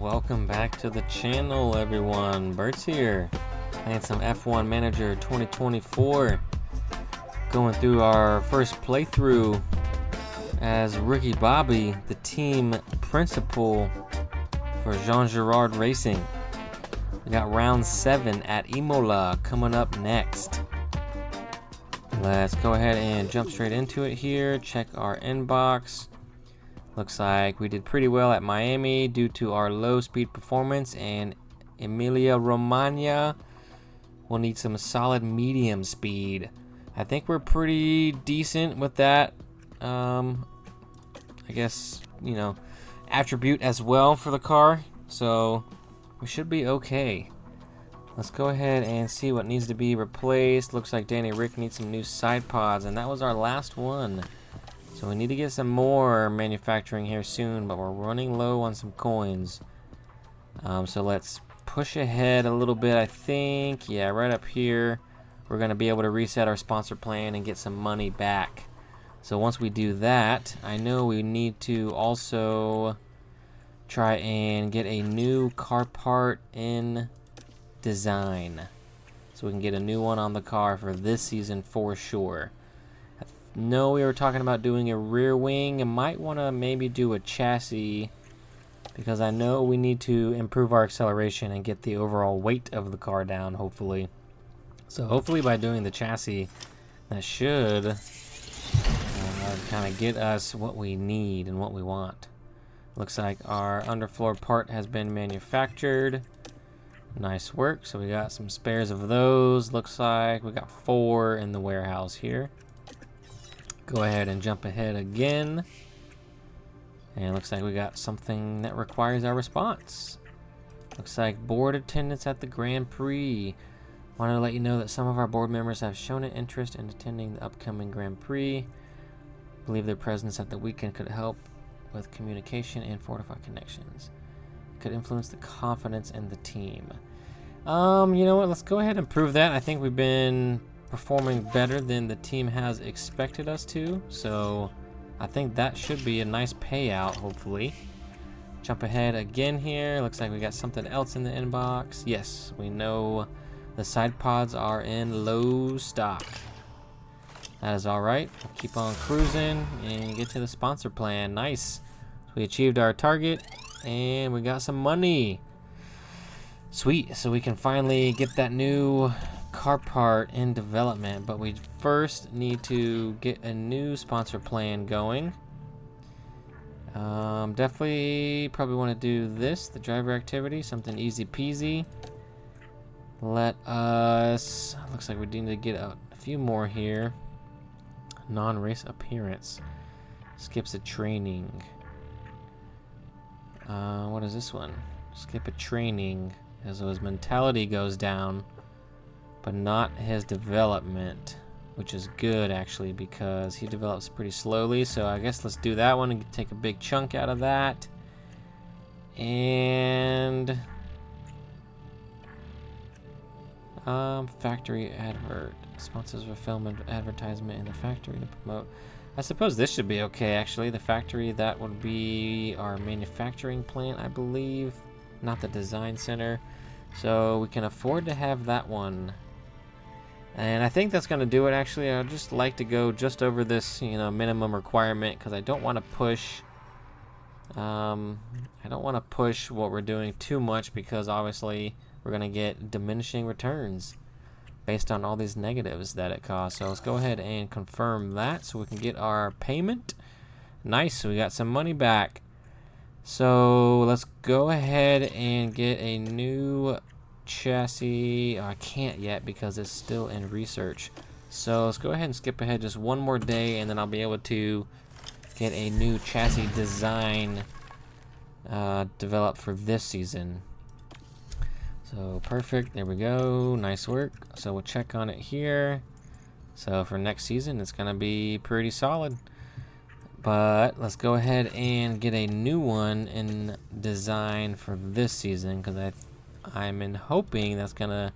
Welcome back to the channel, everyone. Bert's here, playing some F1 Manager 2024. Going through our first playthrough as Ricky Bobby, the team principal for JeanGirardRacing. We got round 7 at Imola coming up next. Let's go ahead and jump straight into it here. Check our inbox. Looks like we did pretty well at Miami due to our low speed performance, and Emilia-Romagna will need some solid medium speed. I think we're pretty decent with that. I guess, attribute as well for the car. So we should be okay. Let's go ahead and see what needs to be replaced. Looks like Danny Rick needs some new side pods, and that was our last one. So we need to get some more manufacturing here soon, but we're running low on some coins. So let's push ahead a little bit, I think. Yeah, right up here, we're going to be able to reset our sponsor plan and get some money back. So once we do that, I know we need to also try and get a new car part in design, so we can get a new one on the car for this season for sure. No, we were talking about doing a rear wing. I might want to maybe do a chassis, because I know we need to improve our acceleration and get the overall weight of the car down, hopefully. So hopefully by doing the chassis, that should kind of get us what we need and what we want. Looks like our underfloor part has been manufactured. Nice work. So we got some spares of those. Looks like we got 4 in the warehouse here. Go ahead and jump ahead again. And it looks like we got something that requires our response. Looks like board attendance at the Grand Prix. Wanted to let you know that some of our board members have shown an interest in attending the upcoming Grand Prix. Believe their presence at the weekend could help with communication and fortify connections. It could influence the confidence in the team. You know what? Let's go ahead and prove that. I think we've been performing better than the team has expected us to, so I think that should be a nice payout, hopefully. Jump ahead again here. Looks like we got something else in the inbox. Yes, we know the side pods are in low stock. That is all right. We'll keep on cruising and get to the sponsor plan. Nice. So we achieved our target and we got some money. Sweet. So we can finally get that new car part in development, but we first need to get a new sponsor plan going. Definitely probably want to do this, the driver activity, something easy peasy. Let us, looks like we need to get a few more here. Non-race appearance, skips a training. What is this one? Skip a training, as his mentality goes down, but not his development, which is good actually, because he develops pretty slowly. So I guess let's do that one and take a big chunk out of that. And factory advert, sponsors for film and advertisement in the factory to promote. I suppose this should be okay actually. The factory, that would be our manufacturing plant, I believe, not the design center. So we can afford to have that one. And I think that's going to do it actually. I'd just like to go just over this, minimum requirement, because I don't want to push what we're doing too much, because obviously we're going to get diminishing returns based on all these negatives that it costs. So let's go ahead and confirm that so we can get our payment. Nice, so we got some money back. So let's go ahead and get a new chassis. I can't yet because it's still in research. So let's go ahead and skip ahead just one more day, and then I'll be able to get a new chassis design developed for this season. So perfect, there we go, nice work. So we'll check on it here. So for next season it's gonna be pretty solid, but let's go ahead and get a new one in design for this season, because I'm hoping that's gonna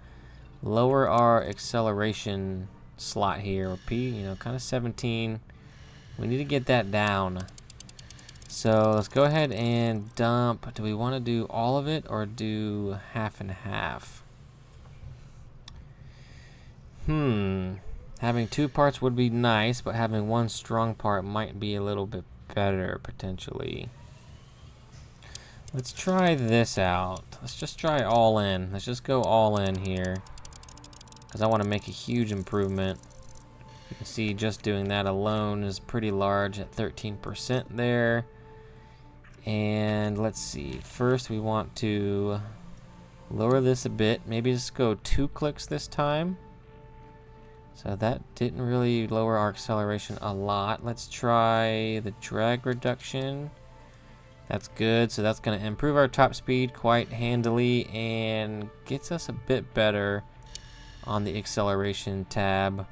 lower our acceleration slot here, or P, kind of 17. We need to get that down. So let's go ahead and dump. Do we want to do all of it or do half and half? Having 2 parts would be nice, but having 1 strong part might be a little bit better potentially. Let's try this out. Let's just try all in. Let's just go all in here, because I want to make a huge improvement. You can see just doing that alone is pretty large at 13% there. And let's see, first we want to lower this a bit, maybe just go 2 clicks this time. So that didn't really lower our acceleration a lot. Let's try the drag reduction. That's good, so that's going to improve our top speed quite handily and gets us a bit better on the acceleration tab.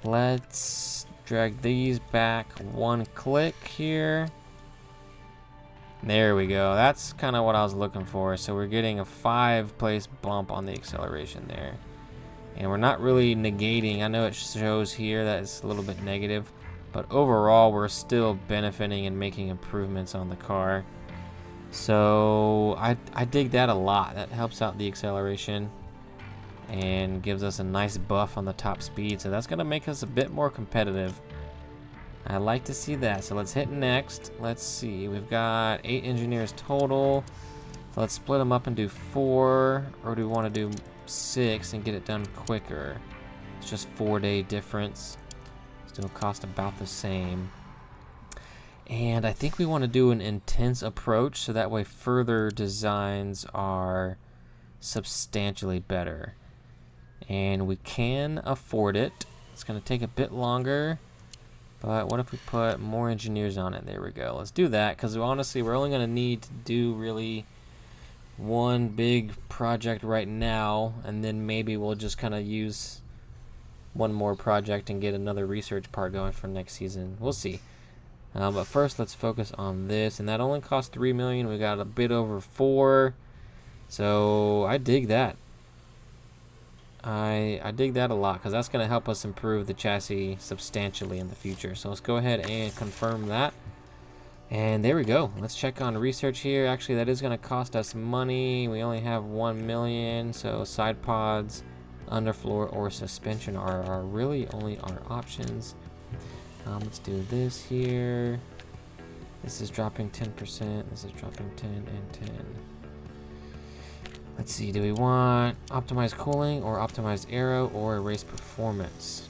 Let's drag these back 1 click here. There we go. That's kind of what I was looking for. So we're getting a 5-place bump on the acceleration there. And we're not really negating. I know it shows here that it's a little bit negative, but overall we're still benefiting and making improvements on the car. So I dig that a lot. That helps out the acceleration and gives us a nice buff on the top speed. So that's going to make us a bit more competitive. I like to see that. So let's hit next. Let's see. We've got 8 engineers total. So let's split them up and do 4. Or do we want to do 6 and get it done quicker? It's just 4-day difference. Still cost about the same. And I think we want to do an intense approach, so that way further designs are substantially better. And we can afford it. It's going to take a bit longer. But what if we put more engineers on it? There we go. Let's do that, because honestly, we're only going to need to do really 1 big project right now, and then maybe we'll just kind of use 1 more project and get another research part going for next season. We'll see. But first, let's focus on this, and that only cost 3 million. We got a bit over 4, so I dig that. I dig that a lot, because that's going to help us improve the chassis substantially in the future. So let's go ahead and confirm that. And there we go. Let's check on research here. Actually, that is going to cost us money. We only have 1 million, so side pods, underfloor, or suspension are really only our options. Let's do this here. This is dropping 10%. This is dropping 10 and 10. Let's see, do we want optimized cooling or optimized aero or race performance?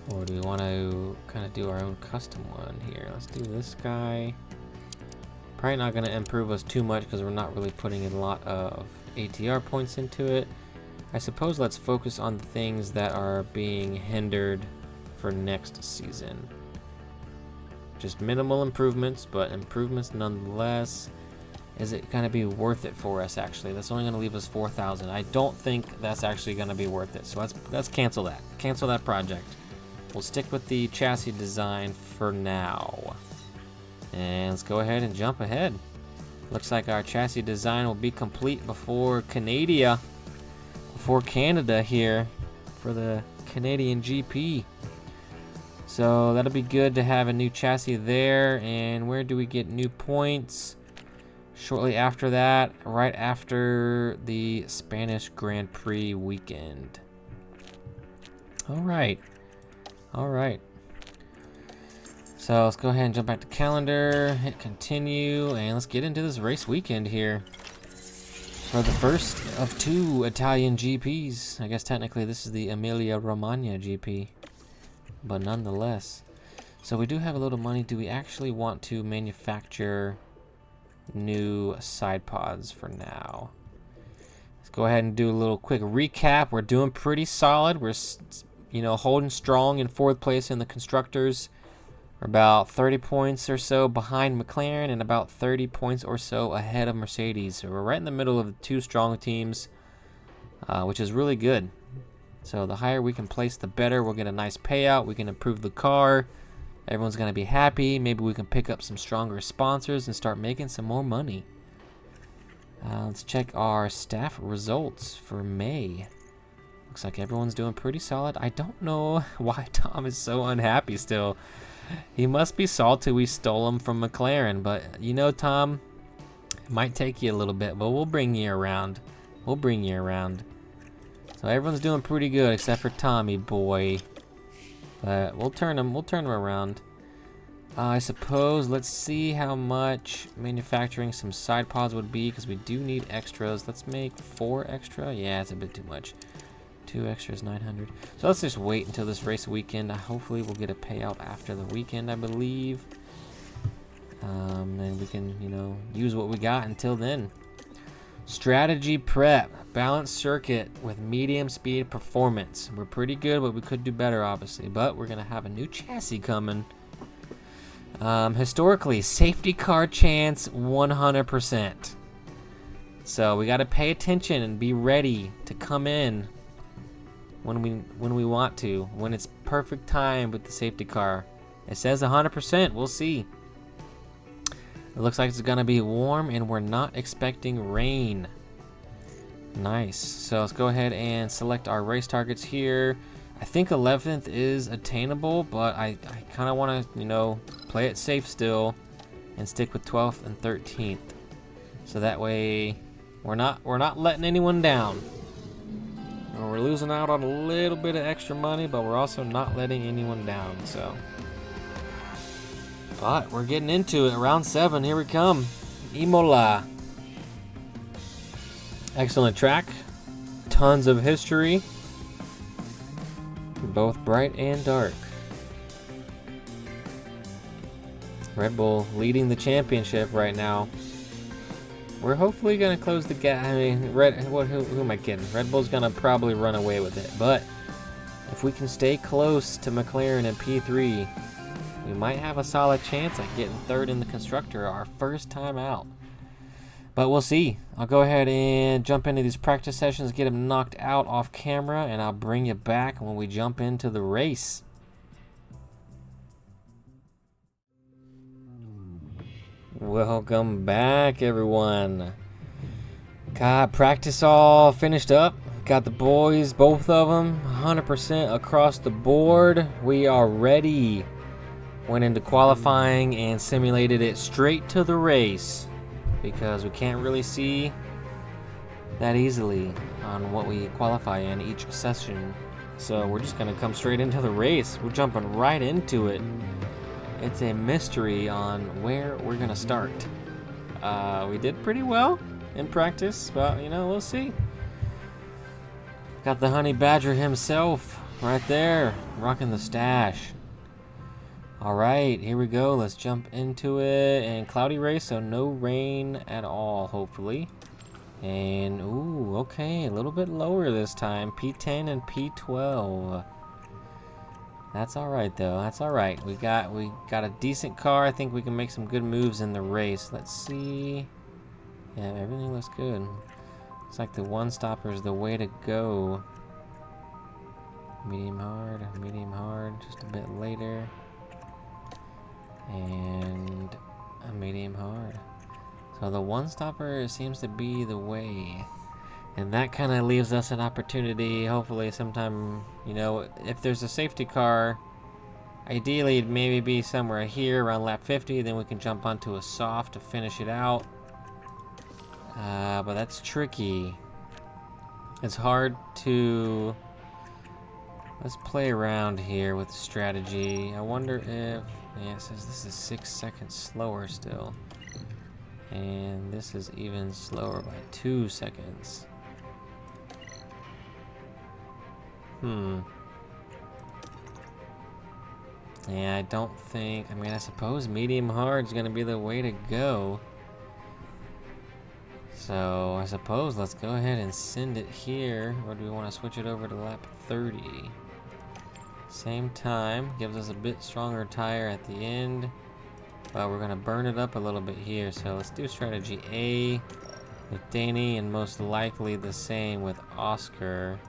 Or do we want to kind of do our own custom one here? Let's do this guy. Probably not going to improve us too much because we're not really putting a lot of ATR points into it. I suppose let's focus on the things that are being hindered for next season. Just minimal improvements, but improvements nonetheless. Is it going to be worth it for us, actually? That's only going to leave us 4,000. I don't think that's actually going to be worth it. So let's cancel that. Cancel that project. We'll stick with the chassis design for now. And let's go ahead and jump ahead. Looks like our chassis design will be complete before Canada here for the Canadian GP. So that'll be good to have a new chassis there. And where do we get new points? Shortly after that, right after the Spanish Grand Prix weekend. All right. So let's go ahead and jump back to calendar, hit continue, and let's get into this race weekend here. For the first of 2 Italian GPs. I guess technically this is the Emilia-Romagna GP, but nonetheless. So we do have a little money. Do we actually want to manufacture new side pods for now? Let's go ahead and do a little quick recap. We're doing pretty solid. We're holding strong in 4th place in the constructors. We're about 30 points or so behind McLaren and about 30 points or so ahead of Mercedes. So we're right in the middle of the 2 strong teams, which is really good. So the higher we can place, the better. We'll get a nice payout. We can improve the car. Everyone's going to be happy. Maybe we can pick up some stronger sponsors and start making some more money. Let's check our staff results for May. Looks like everyone's doing pretty solid. I don't know why Tom is so unhappy still. He must be salty we stole him from McLaren, but you know, Tom, it might take you a little bit, but we'll bring you around. We'll bring you around. So everyone's doing pretty good except for Tommy boy. But we'll turn him around. I suppose let's see how much manufacturing some side pods would be, because we do need extras. Let's make 4 extra. Yeah, it's a bit too much. 2 extras, 900. So let's just wait until this race weekend. Hopefully we'll get a payout after the weekend, I believe. And we can, you know, use what we got until then. Strategy prep, balanced circuit with medium speed performance. We're pretty good, but we could do better, obviously. But we're gonna have a new chassis coming. Historically, safety car chance 100%. So we got to pay attention and be ready to come in when we want to, when it's perfect time with the safety car. It says 100%. We'll see. It looks like it's gonna be warm, and we're not expecting rain. Nice. So let's go ahead and select our race targets here. I think 11th is attainable, but I kind of want to, you know, play it safe still and stick with 12th and 13th. So that way we're not letting anyone down. We're losing out on a little bit of extra money, but we're also not letting anyone down. So, but we're getting into it. Round 7, here we come. Imola. Excellent track. Tons of history. Both bright and dark. Red Bull leading the championship right now. We're hopefully going to close the gap. I mean, who am I kidding? Red Bull's going to probably run away with it. But if we can stay close to McLaren and P3, we might have a solid chance at getting 3rd in the constructor, our first time out. But we'll see. I'll go ahead and jump into these practice sessions, get them knocked out off camera, and I'll bring you back when we jump into the race. Welcome back, everyone. Got practice all finished up. Got the boys, both of them, 100% across the board. We are ready. Went into qualifying and simulated it straight to the race, because we can't really see that easily on what we qualify in each session. So we're just gonna come straight into the race. We're jumping right into it. It's a mystery on where we're gonna start. We did pretty well in practice, but you know, we'll see. Got the honey badger himself right there, rocking the stash. Alright, here we go. Let's jump into it. And cloudy race, so no rain at all, hopefully. And, ooh, okay, a little bit lower this time. P10 and P12. That's alright, though. That's alright. We got a decent car. I think we can make some good moves in the race. Let's see. Yeah, everything looks good. Looks like the one stopper is the way to go. Medium hard, just a bit later. And a medium hard. So the one stopper seems to be the way, and that kind of leaves us an opportunity. Hopefully sometime, you know, if there's a safety car, ideally it'd maybe be somewhere here around lap 50, then we can jump onto a soft to finish it out. But that's tricky. It's hard to... Let's play around here with strategy. I wonder if... Yeah, it says this is 6 seconds slower still. And this is even slower by 2 seconds. Yeah, I don't think... I mean, I suppose medium hard is going to be the way to go. So, I suppose let's go ahead and send it here. Or do we want to switch it over to lap 30? Same time, gives us a bit stronger tire at the end, but we're gonna burn it up a little bit here. So let's do strategy A with Danny, and most likely the same with Oscar.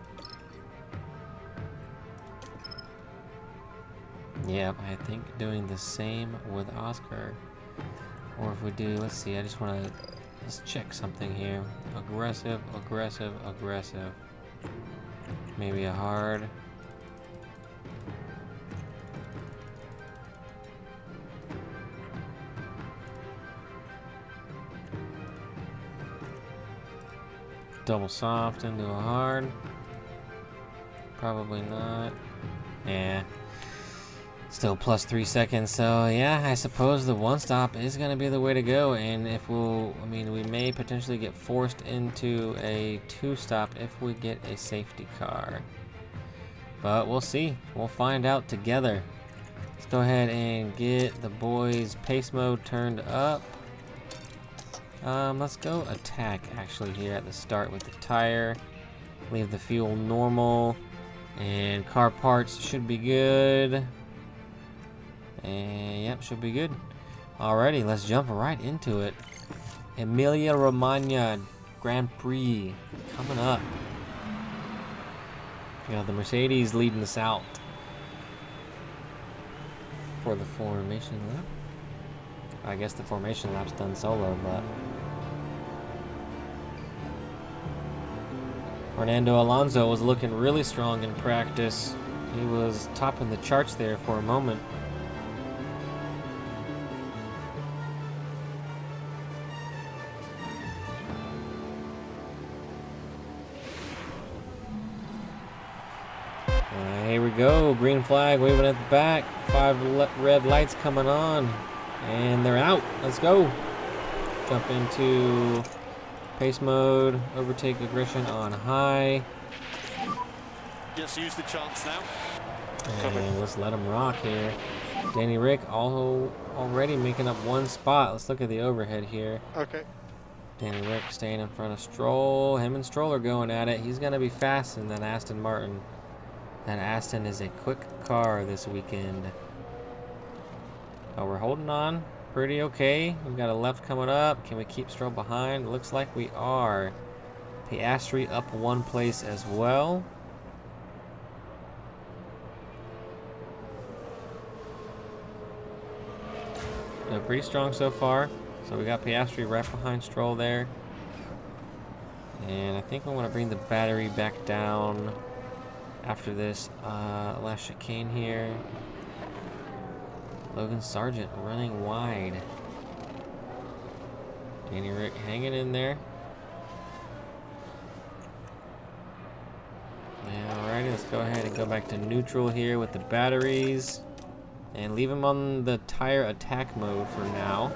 Yep, I think doing the same with Oscar. Or if we do, let's see, I just want to let's check something here. Aggressive, aggressive, aggressive. Maybe a hard. double soft into a hard. Probably not. Yeah. Still plus 3 seconds, so yeah, I suppose the one stop is going to be the way to go. And if we may potentially get forced into a 2-stop if we get a safety car. But we'll see. We'll find out together. Let's go ahead and get the boys' pace mode turned up. Let's go attack actually here at the start with the tire. Leave the fuel normal. And car parts should be good. And yep, should be good. Alrighty, let's jump right into it. Emilia-Romagna Grand Prix coming up. You know, the Mercedes leading us out for the formation lap. I guess the formation lap's done solo, but Fernando Alonso was looking really strong in practice. He was topping the charts there for a moment. Here we go, green flag waving at the back, 5 red lights coming on, and they're out. Let's go. Jump into pace mode, overtake aggression on high. Just use the chance now. And let's let them rock here. Danny Rick already making up 1 spot. Let's look at the overhead here. Okay. Danny Rick staying in front of Stroll. Him and Stroll are going at it. He's going to be faster than Aston Martin. That Aston is a quick car this weekend. Oh, we're holding on pretty okay. We've got a left coming up. Can we keep Stroll behind? Looks like we are. Piastri up 1 place as well. Pretty strong so far. So we got Piastri right behind Stroll there. And I think we want to bring the battery back down after this last chicane here. Logan Sargent running wide. Danny Rick hanging in there. Alrighty, let's go ahead and go back to neutral here with the batteries. And leave him on the tire attack mode for now.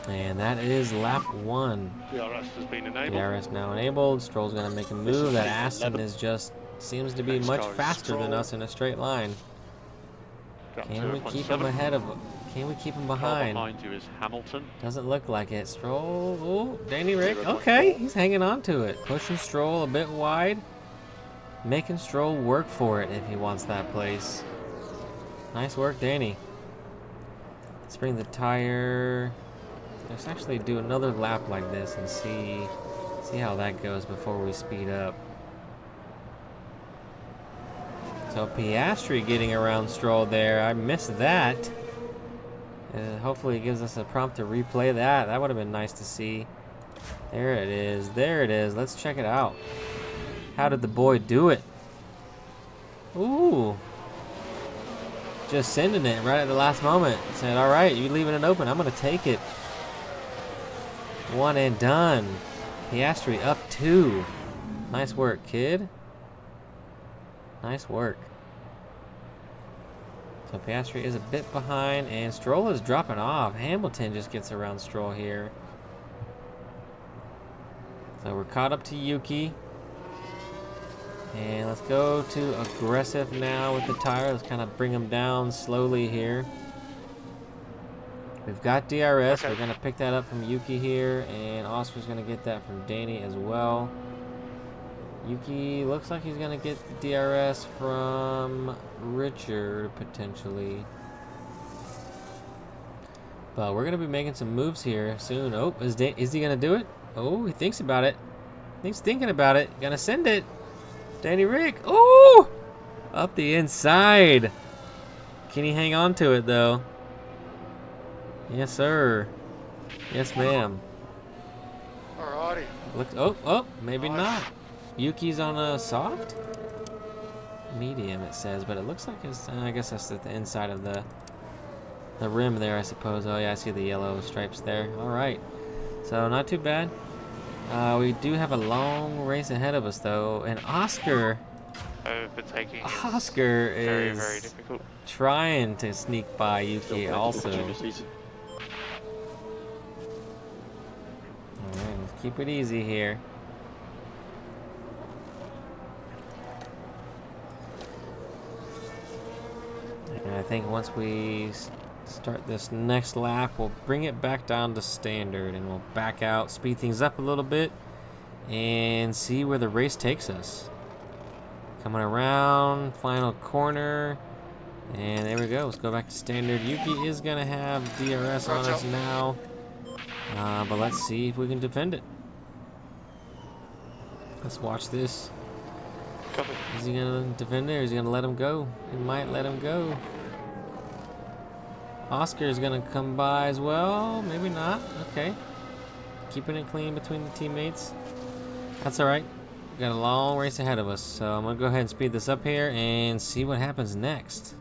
And that is lap 1. DRS has been enabled. DRS now enabled. Stroll's going to make a move. That Aston is just seems to be much faster than us in a straight line. Can we keep him ahead of him? Can we keep him behind? Behind you is Hamilton. Doesn't look like it. Stroll. Oh, Danny Rick. Okay, he's hanging on to it. Pushing Stroll a bit wide. Making Stroll work for it if he wants that place. Nice work, Danny. Let's bring the tire. Let's actually do another lap like this and see how that goes before we speed up. So Piastri getting around Stroll there. I missed that. Hopefully it gives us a prompt to replay that. That would have been nice to see. There it is. There it is. Let's check it out. How did the boy do it? Ooh. Just sending it right at the last moment. Said, all right, you leaving it open. I'm going to take it. 1 and done. Piastri up 2. Nice work, kid. Nice work. So Piastri is a bit behind, and Stroll is dropping off. Hamilton just gets around Stroll here. So we're caught up to Yuki. And let's go to aggressive now with the tire. Let's kind of bring him down slowly here. We've got DRS. Okay. We're going to pick that up from Yuki here. And Oscar's going to get that from Danny as well. Yuki looks like he's going to get the DRS from Richard, potentially. But we're going to be making some moves here soon. Oh, is he going to do it? Oh, he thinks about it. He's thinking about it. Going to send it. Danny Rick. Oh! Up the inside. Can he hang on to it, though? Yes, sir. Yes, ma'am. Alrighty. Looks. Oh, maybe not. Yuki's on a soft? Medium, it says, but it looks like it's. I guess that's at the inside of the the rim there, I suppose. Oh yeah, I see the yellow stripes there. All right, so not too bad. We do have a long race ahead of us though, and Oscar Overtaking is Oscar very, is very difficult. trying to sneak by Yuki also. Alright, let's keep it easy here. And I think once we start this next lap, we'll bring it back down to standard and we'll back out, speed things up a little bit, and see where the race takes us. Coming around, final corner, and there we go. Let's go back to standard. Yuki is gonna have DRS on us now, but let's see if we can defend it. Let's watch this. Is he gonna defend it or is he gonna let him go? He might let him go. Oscar is gonna come by as well. Maybe not. Okay. Keeping it clean between the teammates. That's alright. We got a long race ahead of us. So I'm gonna go ahead and speed this up here and see what happens next.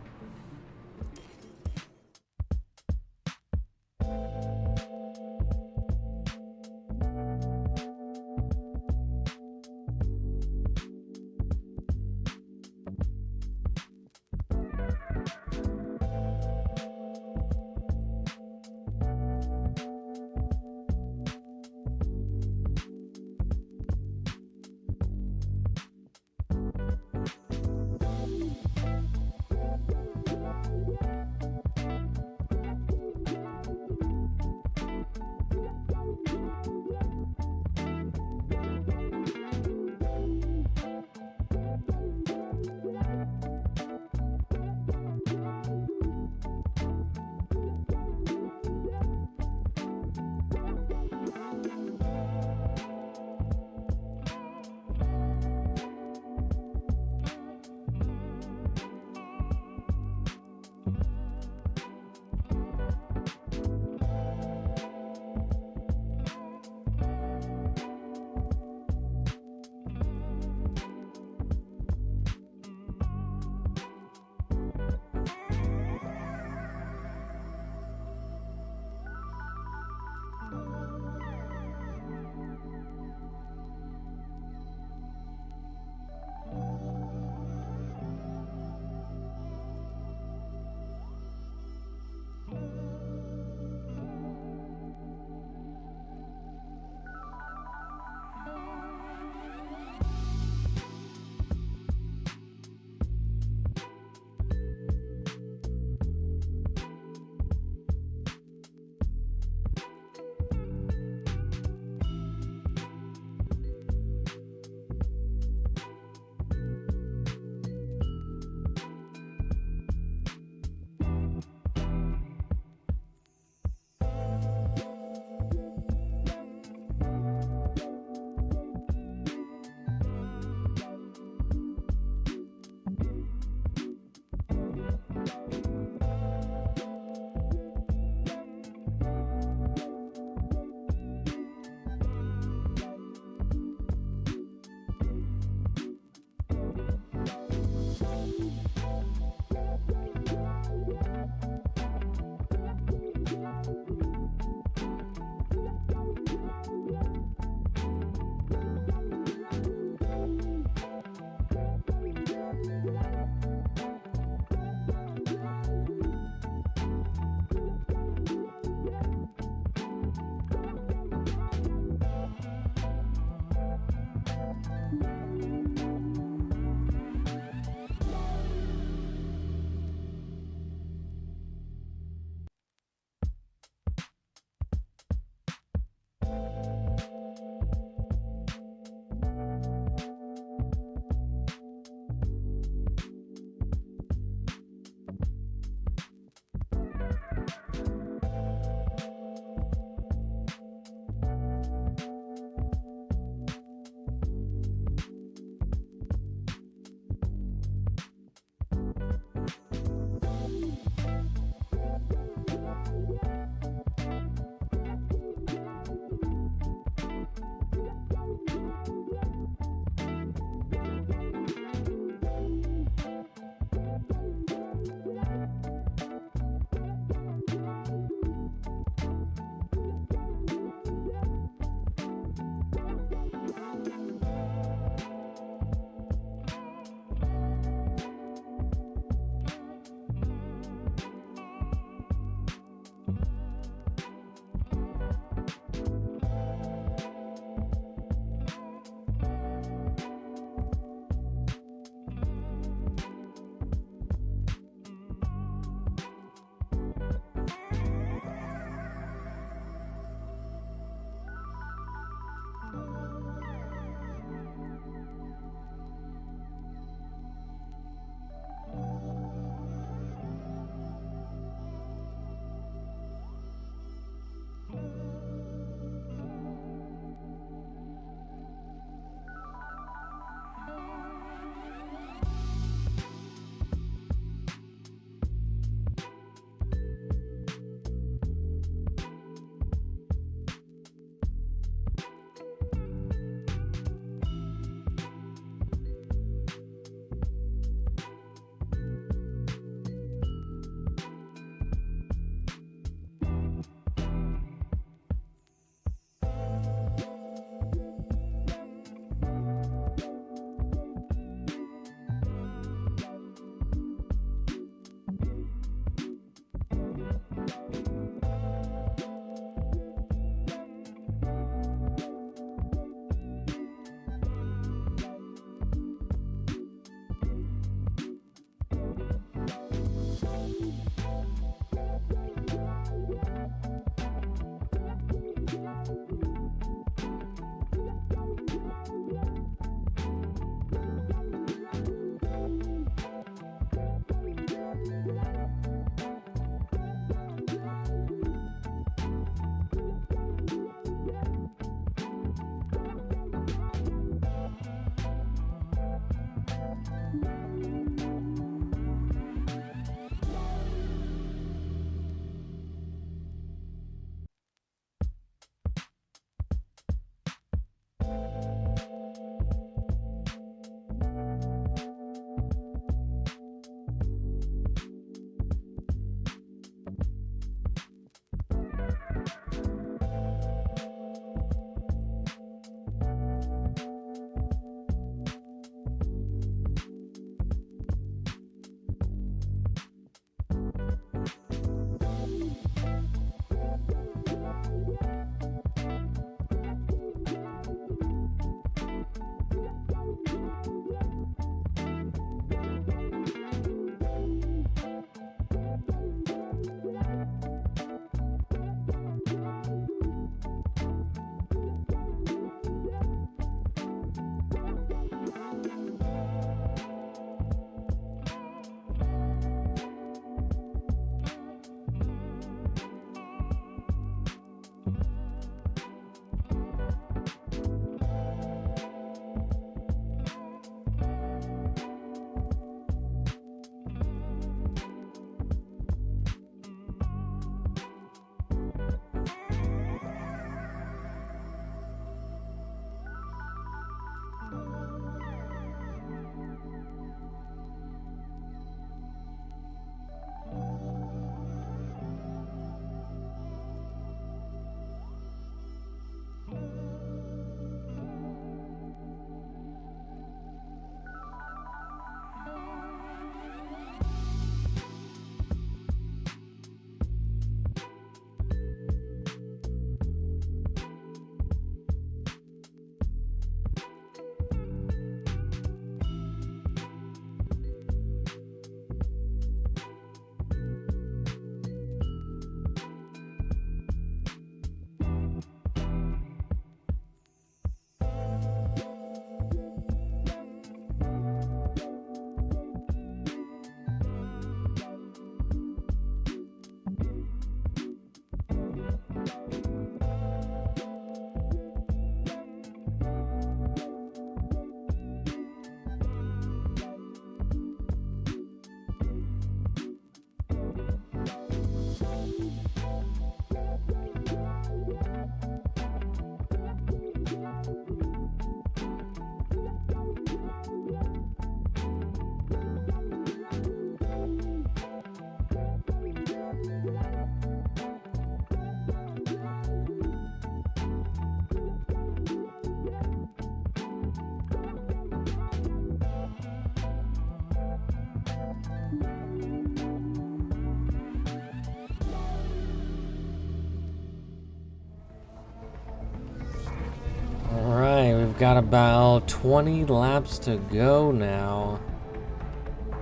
We've got about 20 laps to go now.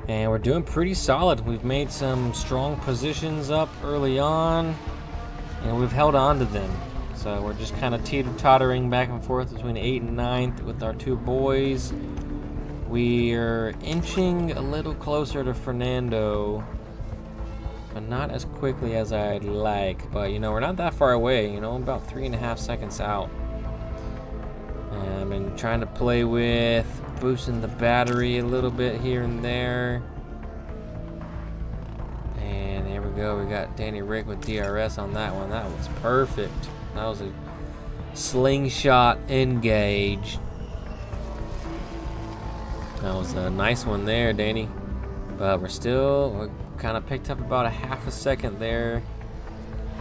And we're doing pretty solid. We've made some strong positions up early on, and we've held on to them. So we're just kind of teeter-tottering back and forth between 8th and 9th with our two boys. We're inching a little closer to Fernando, but not as quickly as I'd like. But, you know, we're not that far away. You know, about 3.5 seconds out. And I've been trying to play with boosting the battery a little bit here and there. And there we go. We got Danny Rick with DRS on that one. That was perfect. That was a slingshot engage. That was a nice one there, Danny. But we're kind of picked up about a half a second there.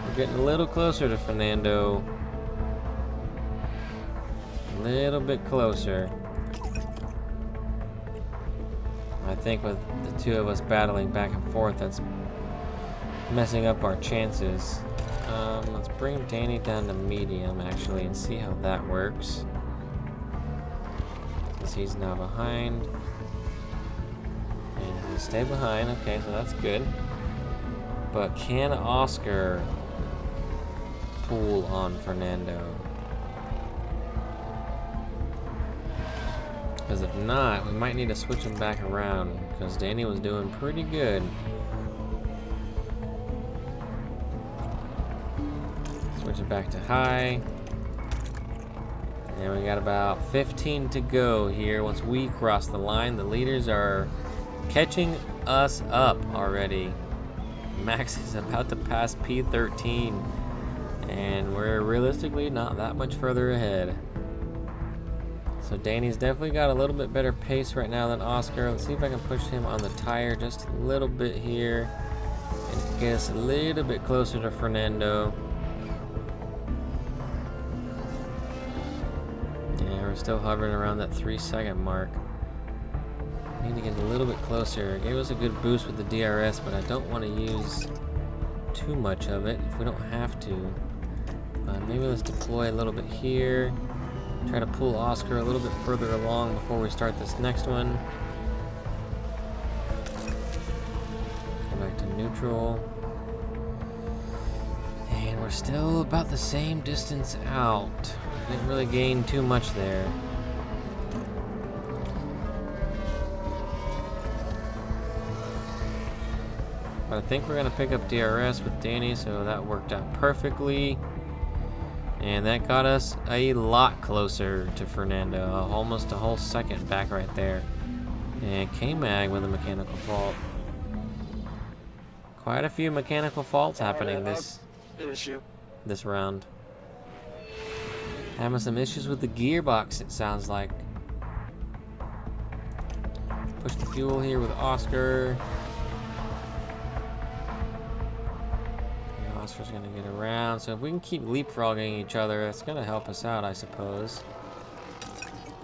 We're getting a little closer to Fernando. A little bit closer. I think with the two of us battling back and forth, that's messing up our chances. Let's bring Danny down to medium, actually, and see how that works. Since he's now behind. And he'll stay behind. Okay, so that's good. But can Oscar pull on Fernando? Because if not, we might need to switch him back around, because Danny was doing pretty good. Switch it back to high. And we got about 15 to go here. Once we cross the line, the leaders are catching us up already. Max is about to pass P13, and we're realistically not that much further ahead. So Danny's definitely got a little bit better pace right now than Oscar. Let's see if I can push him on the tire just a little bit here and get us a little bit closer to Fernando. Yeah, we're still hovering around that 3-second mark. Need to get a little bit closer. It gave us a good boost with the DRS, but I don't want to use too much of it if we don't have to. Maybe let's deploy a little bit here. Try to pull Oscar a little bit further along before we start this next one. Go back to neutral. And we're still about the same distance out. Didn't really gain too much there. But I think we're going to pick up DRS with Danny, so that worked out perfectly. And that got us a lot closer to Fernando, almost a whole second back right there. And K-Mag with a mechanical fault. Quite a few mechanical faults happening this round. Having some issues with the gearbox, it sounds like. Push the fuel here with Oscar. Oscar's gonna get around, so if we can keep leapfrogging each other, that's gonna help us out, I suppose.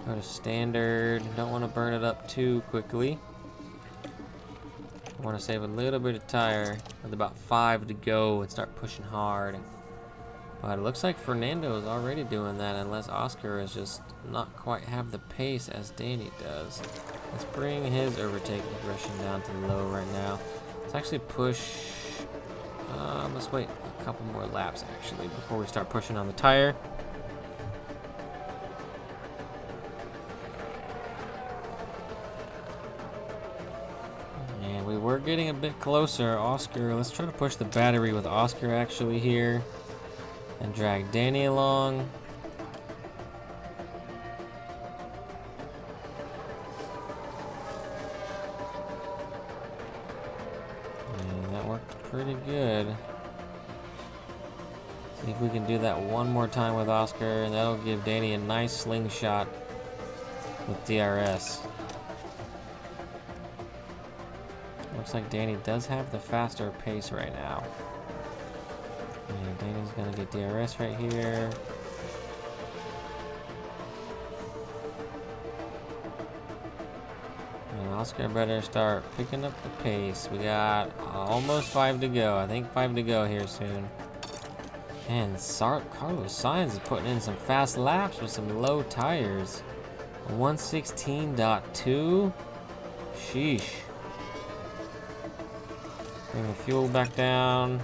Go to standard. Don't want to burn it up too quickly. I want to save a little bit of tire with about 5 to go and start pushing hard. But it looks like Fernando is already doing that, unless Oscar is just not quite have the pace as Danny does. Let's bring his overtake aggression down to low right now. Let's actually push. Let's wait a couple more laps actually before we start pushing on the tire. And we were getting a bit closer. Oscar, let's try to push the battery with Oscar actually here and drag Danny along. And that worked pretty good. See if we can do that one more time with Oscar, and that'll give Danny a nice slingshot with DRS. Looks like Danny does have the faster pace right now. And Danny's gonna get DRS right here. And Oscar better start picking up the pace. We got almost 5 to go. I think 5 to go here soon. And Carlos Sainz is putting in some fast laps with some low tires. 116.2. Sheesh. Bring the fuel back down.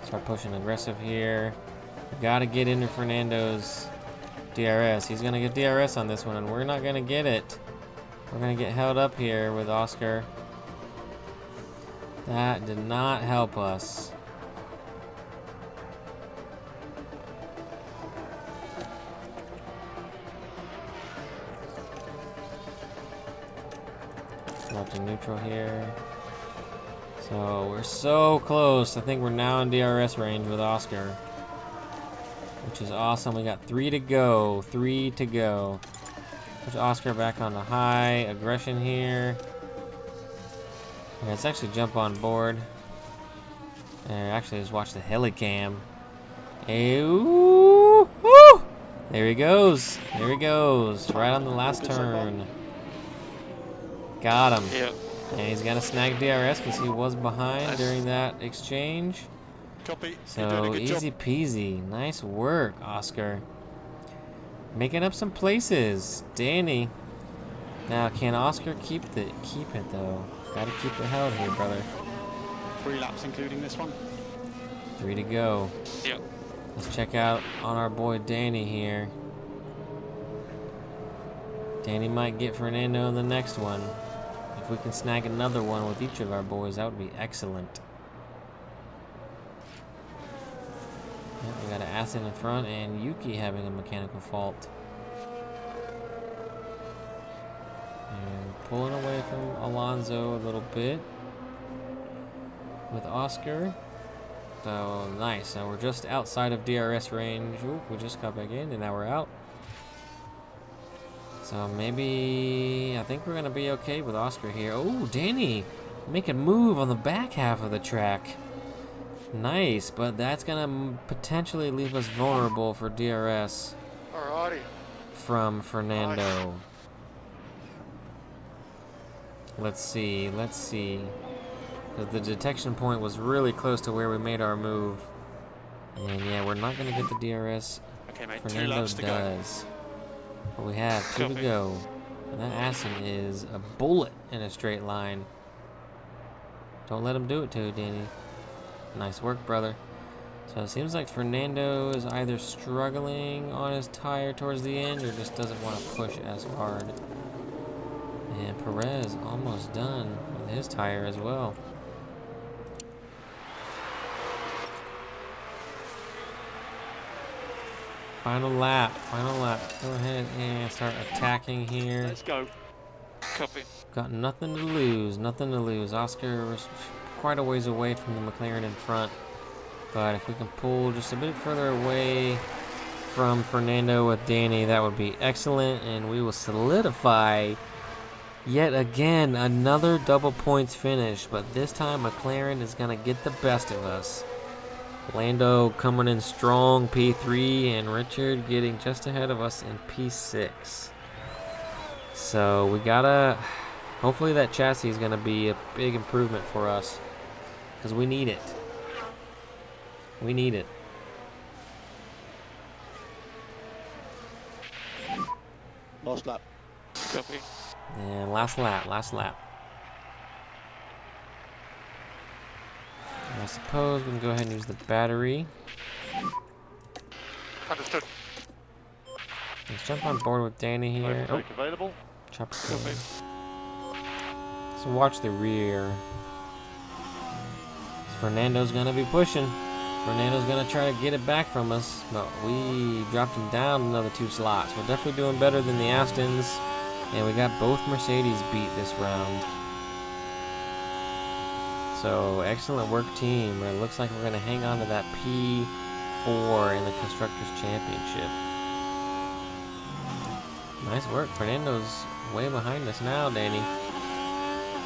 Start pushing aggressive here. We gotta get into Fernando's DRS. He's gonna get DRS on this one, and we're not gonna get it. We're gonna get held up here with Oscar. That did not help us. Left to neutral here. So we're so close. I think we're now in DRS range with Oscar, which is awesome. We got 3 to go. 3 to go. Push Oscar back on the high aggression here. Okay, let's actually jump on board. And actually, just watch the helicam. Ooh, woo! There he goes. There he goes. Right on the last turn. Got him. Yep. And he's gonna snag DRS because he was behind during that exchange. Copy. So easy peasy. Nice work, Oscar. Making up some places. Danny. Now, can Oscar keep it though? Gotta keep it held here, brother. 3 laps including this one. 3 to go. Yep. Let's check out on our boy Danny here. Danny might get Fernando in the next one. If we can snag another one with each of our boys, that would be excellent. Yep, we got an Aston in front and Yuki having a mechanical fault. And pulling away from Alonso a little bit with Oscar. So nice. Now we're just outside of DRS range. Ooh, we just got back in and now we're out. So maybe I think we're gonna be okay with Oscar here. Oh, Danny, make a move on the back half of the track. Nice, but that's gonna potentially leave us vulnerable for DRS Alrighty. from Fernando. Let's see. Because the detection point was really close to where we made our move. And yeah, we're not gonna get the DRS. Okay, mate. 2 Fernando laps to go. does. But we have 2 to Copy. go. And that Aston is a bullet in a straight line. Don't let him do it to you, Danny. Nice work, brother. So it seems like Fernando is either struggling on his tire towards the end or just doesn't want to push as hard. And Perez almost done with his tire as well. Final lap. Go ahead and start attacking here. Let's go. Copy. Got nothing to lose. Oscar was quite a ways away from the McLaren in front. But if we can pull just a bit further away from Fernando with Danny, that would be excellent. And we will solidify yet again another double points finish. But this time McLaren is going to get the best of us. Lando coming in strong, P3, and Richard getting just ahead of us in P6. So we gotta, hopefully that chassis is gonna be a big improvement for us, because we need it. Last lap. Copy. And last lap. I suppose we can go ahead and use the battery. Understood. Let's jump on board with Danny here. Oh, Overtake available. chopper. Copy. So watch the rear. Fernando's gonna be pushing. Fernando's gonna try to get it back from us, but we dropped him down another 2 slots. We're definitely doing better than the Astons, and we got both Mercedes beat this round. So excellent work, team. It looks like we're gonna hang on to that P4 in the Constructors' Championship. Nice work. Fernando's way behind us now, Danny.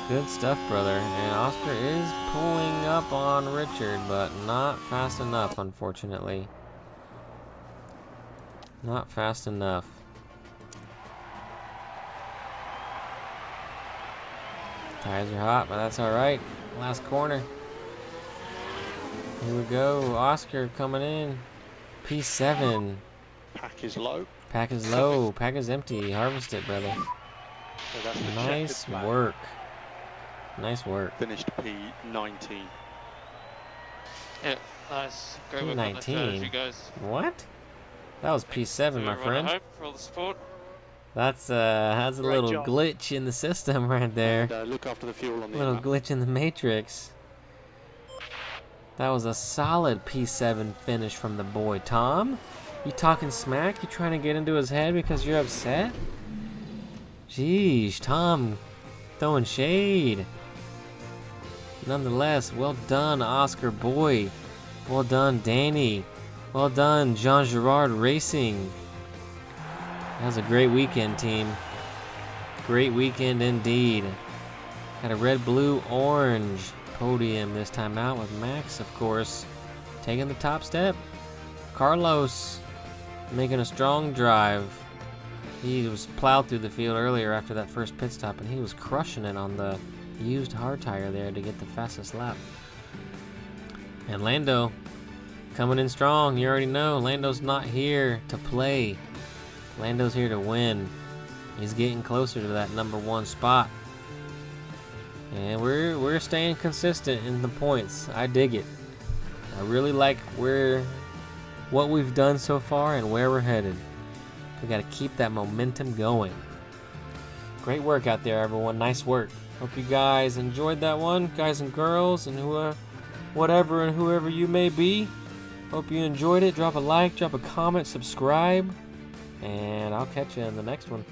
Good stuff, brother. And Oscar is pulling up on Richard, but not fast enough, unfortunately. Not fast enough. Tires are hot, but that's alright. Last corner. Here we go. Oscar coming in. P7. Pack is low. Pack is low. Pack is empty. Harvest it, brother. So that's the Nice checkered flag. work. Nice work. Finished P19. Yeah, nice. Great work on the P19. strategy, guys. What? That was P7, my Everyone at friend. home for all the support. That's a Great little job. glitch in the system right there. And, look after the fuel on the Little lap. glitch in the matrix. That was a solid P7 finish from the boy. Tom, you talking smack? You trying to get into his head because you're upset? Jeez, Tom, throwing shade. Nonetheless, well done, Oscar boy. Well done, Danny. Well done, JeanGirardRacing. That was a great weekend, team. Great weekend indeed. Had a red, blue, orange podium this time out with Max, of course, taking the top step. Carlos making a strong drive. He was plowed through the field earlier after that first pit stop, and he was crushing it on the used hard tire there to get the fastest lap. And Lando coming in strong. You already know Lando's not here to play. Lando's here to win. He's getting closer to that #1 spot. And we're staying consistent in the points. I dig it. I really like what we've done so far and where we're headed. We got to keep that momentum going. Great work out there, everyone. Nice work. Hope you guys enjoyed that one, guys and girls, and whoever you may be. Hope you enjoyed it. Drop a like, drop a comment, subscribe, and I'll catch you in the next one.